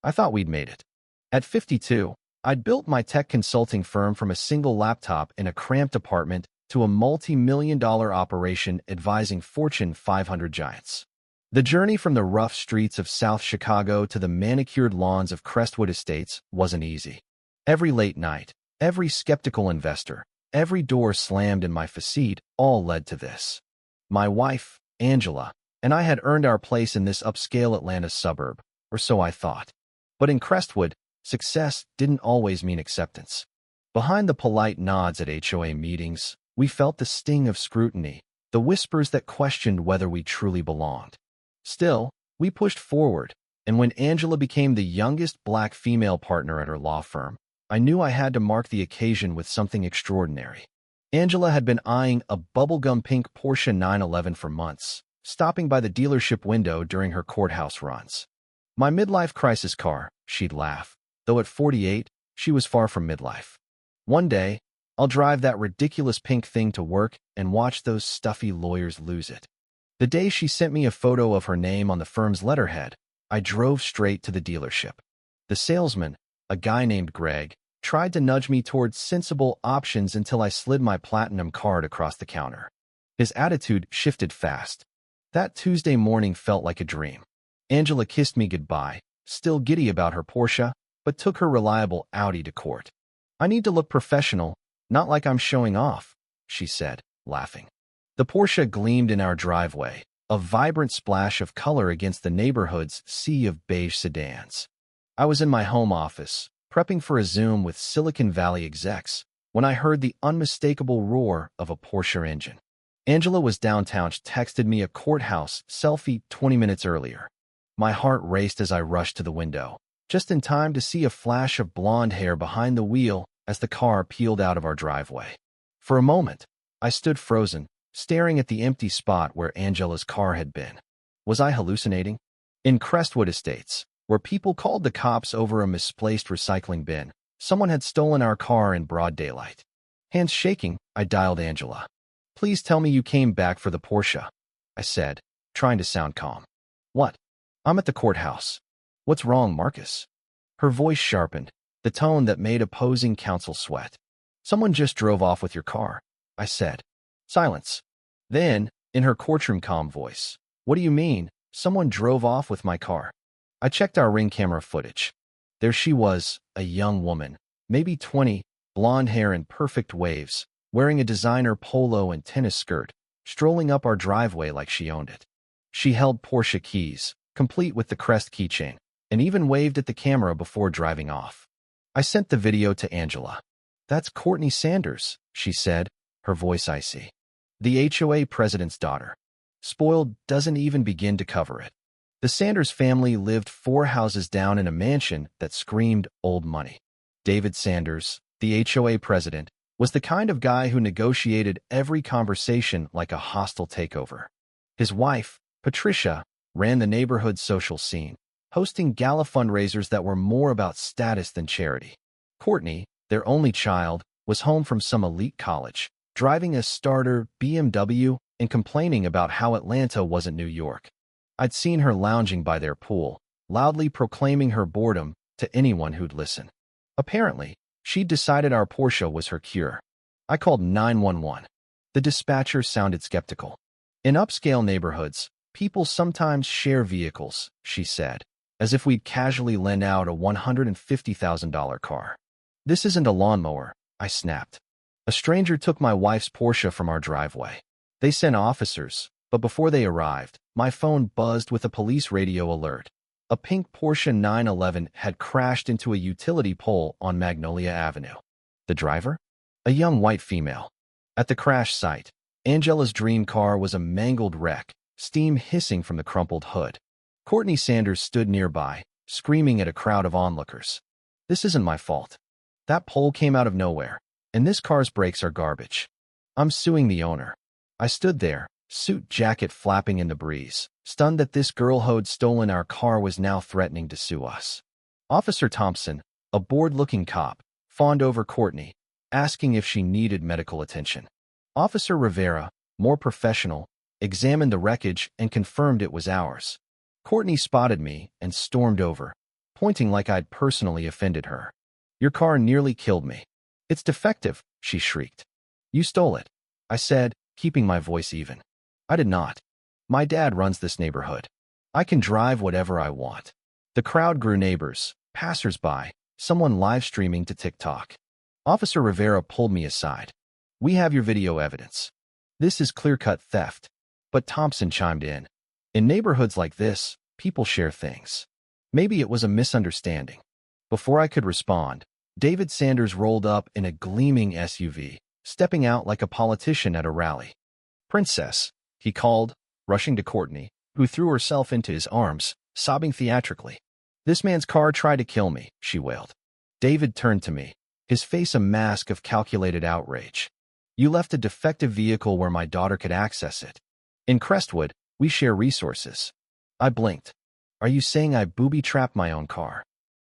I thought we'd made it. At 52, I'd built my tech consulting firm from a single laptop in a cramped apartment to a multi-million-dollar operation advising Fortune 500 giants. The journey from the rough streets of South Chicago to the manicured lawns of Crestwood Estates wasn't easy. Every late night, every skeptical investor, every door slammed in my facade all led to this. My wife, Angela, and I had earned our place in this upscale Atlanta suburb, or so I thought. But in Crestwood, success didn't always mean acceptance. Behind the polite nods at HOA meetings, we felt the sting of scrutiny, the whispers that questioned whether we truly belonged. Still, we pushed forward, and when Angela became the youngest black female partner at her law firm, I knew I had to mark the occasion with something extraordinary. Angela had been eyeing a bubblegum pink Porsche 911 for months, stopping by the dealership window during her courthouse runs. My midlife crisis car, she'd laugh, though at 48, she was far from midlife. One day, I'll drive that ridiculous pink thing to work and watch those stuffy lawyers lose it. The day she sent me a photo of her name on the firm's letterhead, I drove straight to the dealership. The salesman, a guy named Greg, tried to nudge me towards sensible options until I slid my platinum card across the counter. His attitude shifted fast. That Tuesday morning felt like a dream. Angela kissed me goodbye, still giddy about her Porsche, but took her reliable Audi to court. "I need to look professional, not like I'm showing off," she said, laughing. The Porsche gleamed in our driveway, a vibrant splash of color against the neighborhood's sea of beige sedans. I was in my home office, prepping for a Zoom with Silicon Valley execs, when I heard the unmistakable roar of a Porsche engine. Angela was downtown. She texted me a courthouse selfie 20 minutes earlier. My heart raced as I rushed to the window, just in time to see a flash of blonde hair behind the wheel as the car peeled out of our driveway. For a moment, I stood frozen, staring at the empty spot where Angela's car had been. Was I hallucinating? In Crestwood Estates, where people called the cops over a misplaced recycling bin, someone had stolen our car in broad daylight. Hands shaking, I dialed Angela. "Please tell me you came back for the Porsche," I said, trying to sound calm. "What?" "I'm at the courthouse." "What's wrong, Marcus?" Her voice sharpened, the tone that made opposing counsel sweat. "Someone just drove off with your car," I said. Silence. Then, in her courtroom calm voice, "What do you mean, someone drove off with my car?" I checked our Ring camera footage. There she was, a young woman, maybe 20, blonde hair in perfect waves, wearing a designer polo and tennis skirt, strolling up our driveway like she owned it. She held Porsche keys, complete with the crest keychain, and even waved at the camera before driving off. I sent the video to Angela. "That's Courtney Sanders," she said, her voice icy. "The HOA president's daughter. Spoiled doesn't even begin to cover it." The Sanders family lived 4 houses down in a mansion that screamed old money. David Sanders, the HOA president, was the kind of guy who negotiated every conversation like a hostile takeover. His wife, Patricia, ran the neighborhood social scene, hosting gala fundraisers that were more about status than charity. Courtney, their only child, was home from some elite college, driving a starter BMW and complaining about how Atlanta wasn't New York. I'd seen her lounging by their pool, loudly proclaiming her boredom to anyone who'd listen. Apparently, she'd decided our Porsche was her cure. I called 911. The dispatcher sounded skeptical. "In upscale neighborhoods, people sometimes share vehicles," she said, as if we'd casually lend out a $150,000 car. "This isn't a lawnmower," I snapped. "A stranger took my wife's Porsche from our driveway. They sent officers, but before they arrived, my phone buzzed with a police radio alert. A pink Porsche 911 had crashed into a utility pole on Magnolia Avenue. The driver? A young white female. At the crash site, Angela's dream car was a mangled wreck, steam hissing from the crumpled hood. Courtney Sanders stood nearby, screaming at a crowd of onlookers. "This isn't my fault. That pole came out of nowhere, and this car's brakes are garbage. I'm suing the owner." I stood there, suit jacket flapping in the breeze, stunned that this girl who'd stolen our car was now threatening to sue us. Officer Thompson, a bored-looking cop, fawned over Courtney, asking if she needed medical attention. Officer Rivera, more professional, examined the wreckage and confirmed it was ours. Courtney spotted me and stormed over. pointing like I'd personally offended her. Your car nearly killed me. It's defective, she shrieked. You stole it, I said, keeping my voice even. I did not. My dad runs this neighborhood. I can drive whatever I want. The crowd grew. Neighbors, passers-by, someone live streaming to TikTok. Officer Rivera pulled me aside. We have your video evidence. This is clear-cut theft. But Thompson chimed in. In neighborhoods like this, people share things. Maybe it was a misunderstanding. Before I could respond, David Sanders rolled up in a gleaming SUV, stepping out like a politician at a rally. Princess, he called, rushing to Courtney, who threw herself into his arms, sobbing theatrically. This man's car tried to kill me, she wailed. David turned to me, his face a mask of calculated outrage. You left a defective vehicle where my daughter could access it. In Crestwood, we share resources. I blinked. Are you saying I booby-trapped my own car?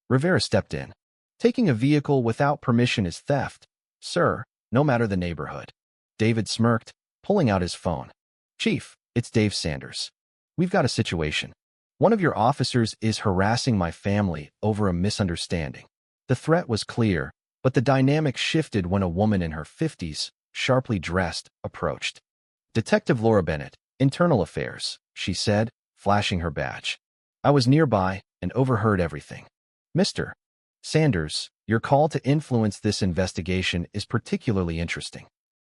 Rivera stepped in. Taking a vehicle without permission is theft, sir, no matter the neighborhood. David smirked, pulling out his phone. Chief, it's Dave Sanders. We've got a situation. One of your officers is harassing my family over a misunderstanding. The threat was clear, but the dynamic shifted when a woman in her 50s, sharply dressed, approached. Detective Laura Bennett, Internal Affairs, she said, flashing her badge. I was nearby and overheard everything. Mr. Sanders, your call to influence this investigation is particularly interesting.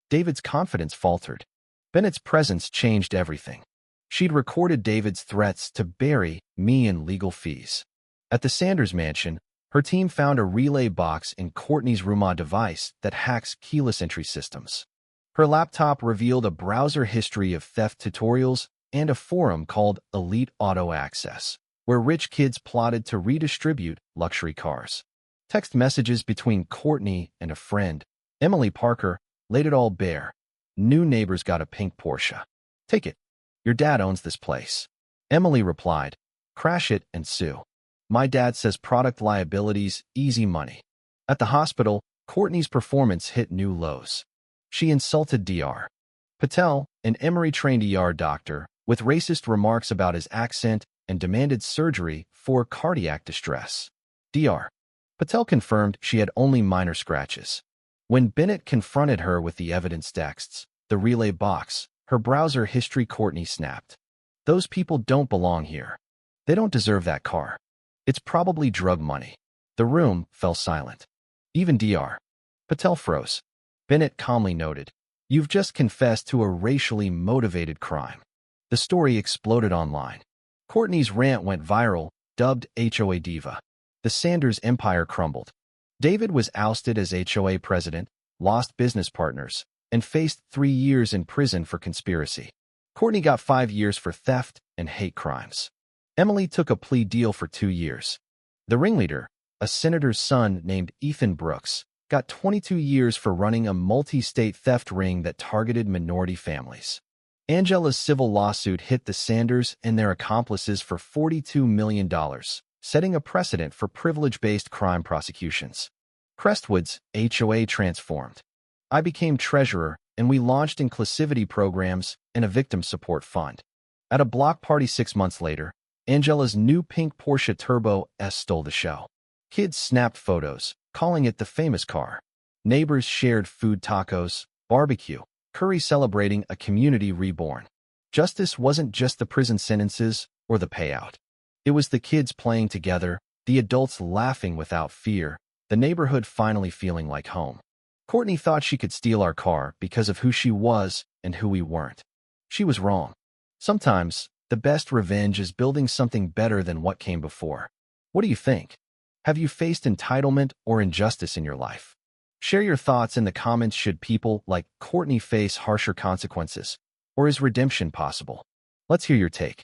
David's confidence faltered. Bennett's presence changed everything. She'd recorded David's threats to bury me in legal fees. At the Sanders mansion, her team found a relay box in Courtney's room, a device that hacks keyless entry systems. Her laptop revealed a browser history of theft tutorials and a forum called Elite Auto Access, where rich kids plotted to redistribute luxury cars. Text messages between Courtney and a friend, Emily Parker, laid it all bare. New neighbors got a pink Porsche. Take it. Your dad owns this place. Emily replied, crash it and sue. My dad says product liability's easy money. At the hospital, Courtney's performance hit new lows. She insulted Dr. Patel, an Emory-trained ER doctor, with racist remarks about his accent and demanded surgery for cardiac distress. Dr. Patel confirmed she had only minor scratches. When Bennett confronted her with the evidence texts, the relay box, her browser history, Courtney snapped. Those people don't belong here. They don't deserve that car. It's probably drug money. The room fell silent. Even Dr. Patel froze. Bennett calmly noted, you've just confessed to a racially motivated crime. The story exploded online. Courtney's rant went viral, dubbed HOA Diva. The Sanders empire crumbled. David was ousted as HOA president, lost business partners, and faced 3 years in prison for conspiracy. Courtney got 5 years for theft and hate crimes. Emily took a plea deal for 2 years. The ringleader, a senator's son named Ethan Brooks, got 22 years for running a multi-state theft ring that targeted minority families. Angela's civil lawsuit hit the Sanders and their accomplices for $42 million, setting a precedent for privilege-based crime prosecutions. Crestwood's HOA transformed. I became treasurer, and we launched inclusivity programs and a victim support fund. At a block party 6 months later, Angela's new pink Porsche Turbo S stole the show. Kids snapped photos, calling it the famous car. Neighbors shared food, tacos, barbecue, curry, celebrating a community reborn. Justice wasn't just the prison sentences or the payout. It was the kids playing together, the adults laughing without fear, the neighborhood finally feeling like home. Courtney thought she could steal our car because of who she was and who we weren't. She was wrong. Sometimes, the best revenge is building something better than what came before. What do you think? Have you faced entitlement or injustice in your life? Share your thoughts in the comments. Should people like Courtney face harsher consequences? Or is redemption possible? Let's hear your take.